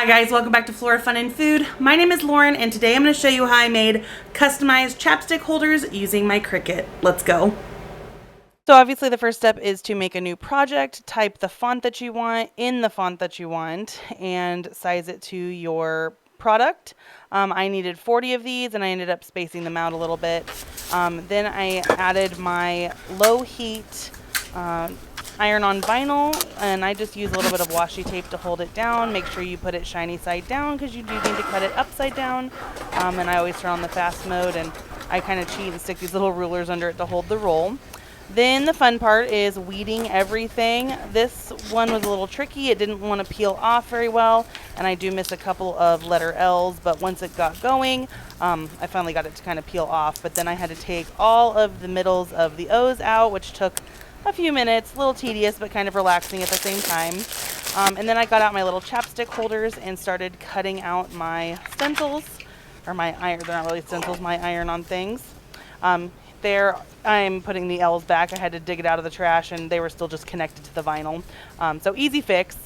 Hi guys, welcome back to Flora Fun and Food. My name is Lauren and today I'm going to show you how I made customized chapstick holders using my Cricut. Let's go. So obviously the first step is to make a new project, type the font that you want in the font that you want, and size it to your product. I needed 40 of these and I ended up spacing them out a little bit. Then I added my low heat iron-on vinyl, and I just use a little bit of washi tape to hold it down. Make sure you put it shiny side down because you do need to cut it upside down. And I always turn on the fast mode, and I kind of cheat and stick these little rulers under it to hold the roll. Then the fun part is weeding everything. This one was a little tricky. It didn't want to peel off very well, and I do miss a couple of letter L's, but once it got going, I finally got it to kind of peel off. But then I had to take all of the middles of the O's out, which took a few minutes, a little tedious, but kind of relaxing at the same time. And then I got out my little chapstick holders and started cutting out my stencils, or my iron, they're not really stencils, my iron-on things. There, I'm putting the L's back. I had to dig it out of the trash, and they were still just connected to the vinyl. So easy fix.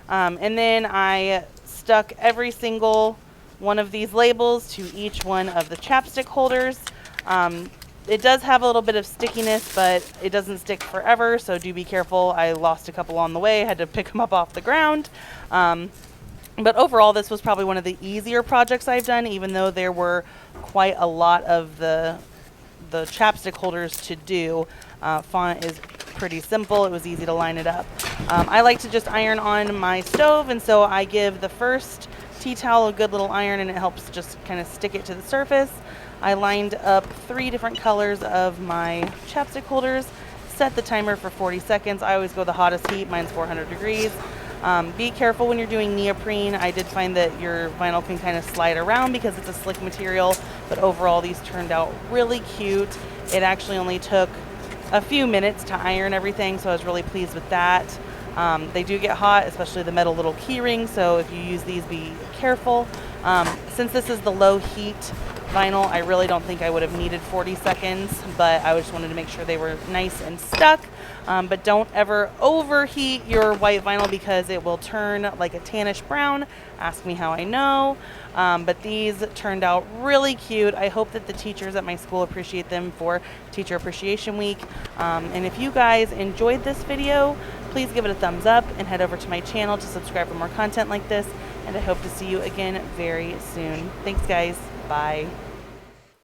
And then I stuck every single one of these labels to each one of the chapstick holders. It does have a little bit of stickiness, but it doesn't stick forever, so do be careful. I lost a couple on the way, had to pick them up off the ground. But overall, this was probably one of the easier projects I've done, even though there were quite a lot of the chapstick holders to do. Font is pretty simple. It was easy to line it up. I like to just iron on my stove, and so I give the first tea towel a good little iron, and it helps just kind of stick it to the surface. I lined up 3 different colors of my chapstick holders, set the timer for 40 seconds. I always go the hottest heat, mine's 400 degrees. Be careful when you're doing neoprene. I did find that your vinyl can kind of slide around because it's a slick material, but overall these turned out really cute. It actually only took a few minutes to iron everything, so I was really pleased with that. They do get hot, especially the metal little key rings, so if you use these, be careful. Since this is the low heat vinyl, I really don't think I would have needed 40 seconds, but I just wanted to make sure they were nice and stuck. But don't ever overheat your white vinyl because it will turn like a tannish brown. Ask me how I know. But these turned out really cute. I hope that the teachers at my school appreciate them for Teacher Appreciation Week. And if you guys enjoyed this video, please give it a thumbs up and head over to my channel to subscribe for more content like this. And I hope to see you again very soon. Thanks guys. Bye.